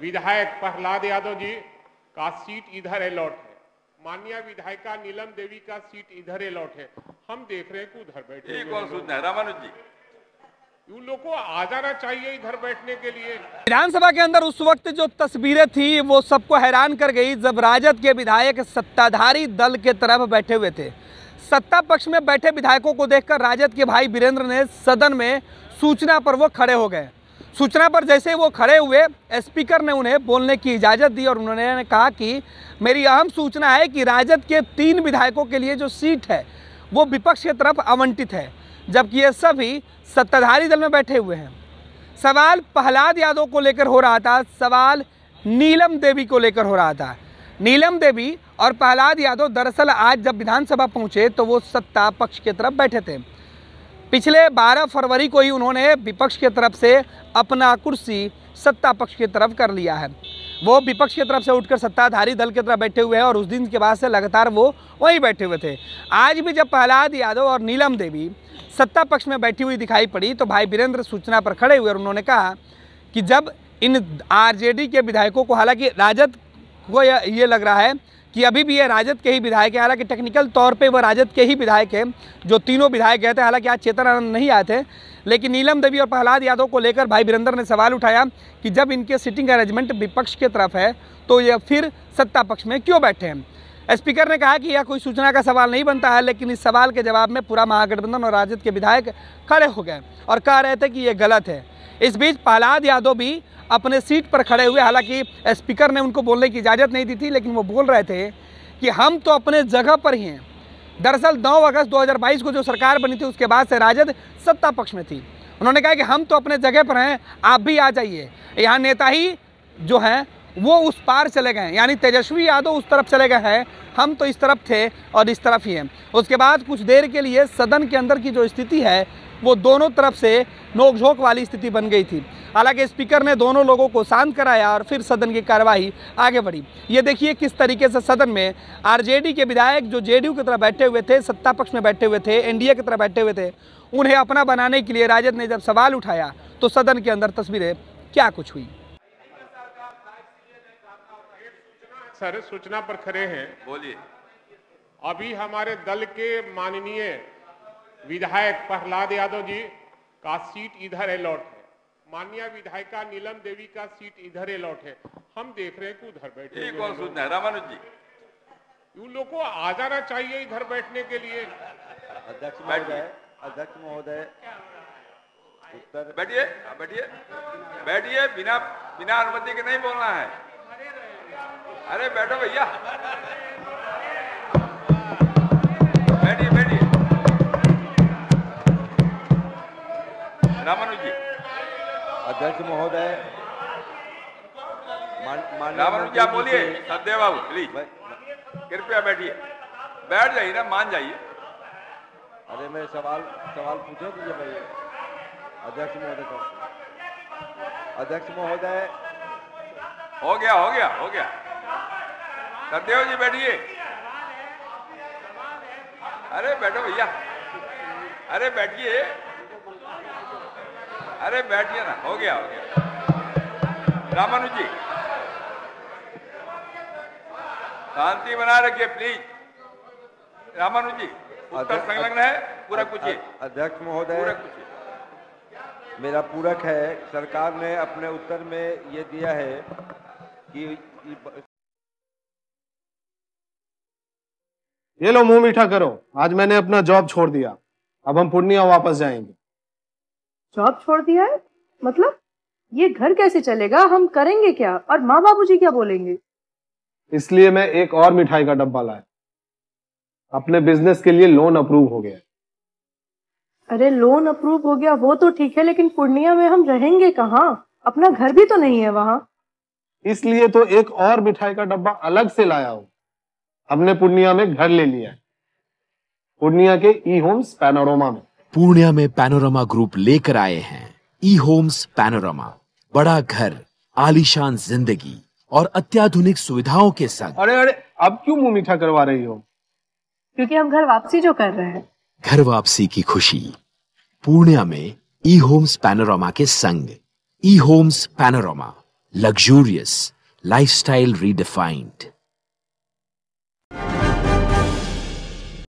विधायक प्रहलाद यादव जी का सीट इधर अलॉट है, माननीय विधायिका नीलम देवी का सीट इधर अलॉट है। हम देख रहे हैं कि उधर बैठे कौन सूचना है रामानुज जी? उन लोगों को आ जाना चाहिए इधर बैठने के लिए। विधानसभा के अंदर उस वक्त जो तस्वीरें थी वो सबको हैरान कर गई जब राजद के विधायक सत्ताधारी दल के तरफ बैठे हुए थे। सत्ता पक्ष में बैठे विधायकों को देखकर राजद के भाई वीरेंद्र ने सदन में सूचना पर वो खड़े हो गए। सूचना पर जैसे वो खड़े हुए, स्पीकर ने उन्हें बोलने की इजाज़त दी और उन्होंने कहा कि मेरी अहम सूचना है कि राजद के 3 विधायकों के लिए जो सीट है वो विपक्ष की तरफ आवंटित है, जबकि ये सभी सत्ताधारी दल में बैठे हुए हैं। सवाल प्रहलाद यादव को लेकर हो रहा था, सवाल नीलम देवी को लेकर हो रहा था। नीलम देवी और प्रहलाद यादव दरअसल आज जब विधानसभा पहुंचे तो वो सत्ता पक्ष की तरफ बैठे थे। पिछले 12 फरवरी को ही उन्होंने विपक्ष की तरफ से अपना कुर्सी सत्ता पक्ष की तरफ कर लिया है। वो विपक्ष की तरफ से उठकर सत्ताधारी दल की तरफ बैठे हुए हैं और उस दिन के बाद से लगातार वो वहीं बैठे हुए थे। आज भी जब प्रहलाद यादव और नीलम देवी सत्ता पक्ष में बैठी हुई दिखाई पड़ी तो भाई वीरेंद्र सूचना पर खड़े हुए और उन्होंने कहा कि जब इन आरजेडी के विधायकों को, हालांकि राजद को ये लग रहा है कि अभी भी ये राजद के ही विधायक है, हालांकि टेक्निकल तौर पे वो राजद के ही विधायक हैं, जो तीनों विधायक गए थे। हालांकि आज चेतन आनंद नहीं आए थे, लेकिन नीलम देवी और प्रहलाद यादव को लेकर भाई वीरेंद्र ने सवाल उठाया कि जब इनके सिटिंग अरेंजमेंट विपक्ष की तरफ है तो ये फिर सत्ता पक्ष में क्यों बैठे हैं। स्पीकर ने कहा कि यह कोई सूचना का सवाल नहीं बनता है, लेकिन इस सवाल के जवाब में पूरा महागठबंधन और राजद के विधायक खड़े हो गए और कह रहे थे कि ये गलत है। इस बीच प्रहलाद यादव भी अपने सीट पर खड़े हुए, हालांकि स्पीकर ने उनको बोलने की इजाज़त नहीं दी थी, लेकिन वो बोल रहे थे कि हम तो अपने जगह पर ही हैं। दरअसल 9 अगस्त 2022 को जो सरकार बनी थी उसके बाद से राजद सत्ता पक्ष में थी। उन्होंने कहा कि हम तो अपने जगह पर हैं, आप भी आ जाइए। यहाँ नेता ही जो हैं वो उस पार चले गए हैं, यानी तेजस्वी यादव उस तरफ चले गए हैं, हम तो इस तरफ थे और इस तरफ ही हैं। उसके बाद कुछ देर के लिए सदन के अंदर की जो स्थिति है वो दोनों तरफ से नोकझोंक वाली स्थिति बन गई थी। हालांकि स्पीकर ने दोनों लोगों को शांत कराया और फिर सदन की कार्यवाही आगे बढ़ी। ये देखिए किस तरीके से सदन में आरजेडी के विधायक जो जेडीयू की तरफ बैठे हुए थे, सत्ता पक्ष में बैठे हुए थे, एनडीए की तरफ बैठे हुए थे, उन्हें अपना बनाने के लिए राजद ने जब सवाल उठाया तो सदन के अंदर तस्वीरें क्या कुछ हुई। सर सूचना पर खड़े हैं, बोलिए। अभी हमारे दल के माननीय विधायक प्रहलाद यादव जी का सीट इधर अलॉट है, माननीय विधायिका नीलम देवी का सीट इधर अलॉट है। हम देख रहे हैं कि उधर बैठे कौन सूचना है रामानुज जी? उन लोगों को आ जाना चाहिए इधर बैठने के लिए। अध्यक्ष महोदय, अध्यक्ष महोदय उत्तर बैठिए, बैठिए, बैठिए। बिना बिना अनुमति के नहीं बोलना है। अरे बैठो भैया, बैठिए बैठिए। रामानुज जी। अध्यक्ष महोदय, रामानुज जी आप बोलिए। सदेव बाबू प्लीज कृपया बैठिए, बैठ जाइए ना, मान जाइए। अरे मैं सवाल पूछे दीजिए भाई। अध्यक्ष महोदय को, अध्यक्ष महोदय हो गया हो गया हो गया। सदेव जी बैठिए। अरे बैठो भैया, अरे बैठिए, अरे बैठिए ना, हो गया हो गया। रामानुज जी शांति बनाए रखिए प्लीज। रामानुज जी उत्तर संलग्न है, पूरा पूछिए। अध्यक्ष महोदय मेरा पूरक है। सरकार ने अपने उत्तर में ये दिया है कि ये लो मुंह मीठा करो, आज मैंने अपना जॉब छोड़ दिया, अब हम पूर्णिया वापस जाएंगे। जॉब छोड़ दिया है? मतलब ये घर कैसे चलेगा, हम करेंगे क्या और माँ बाबूजी क्या बोलेंगे? इसलिए मैं एक और मिठाई का डब्बा लाया, अपने बिजनेस के लिए लोन अप्रूव हो गया। अरे लोन अप्रूव हो गया वो तो ठीक है, लेकिन पूर्णिया में हम रहेंगे कहाँ? अपना घर भी तो नहीं है वहाँ। इसलिए तो एक और मिठाई का डब्बा अलग से लाया हूँ। हमने पूर्णिया में घर ले लिया है, पूर्णिया के ई होम्स पैनोरमा में। पूर्णिया में पैनोरमा ग्रुप लेकर आए हैं ई होम्स पैनोरमा। बड़ा घर, आलीशान जिंदगी और अत्याधुनिक सुविधाओं के संग। अरे अरे अब क्यों मुंह मीठा करवा रही हो? क्योंकि हम घर वापसी जो कर रहे हैं। घर वापसी की खुशी पूर्णिया में ई होम्स पैनोरमा के संग। ई Homes Panorama, Luxurious, lifestyle redefined.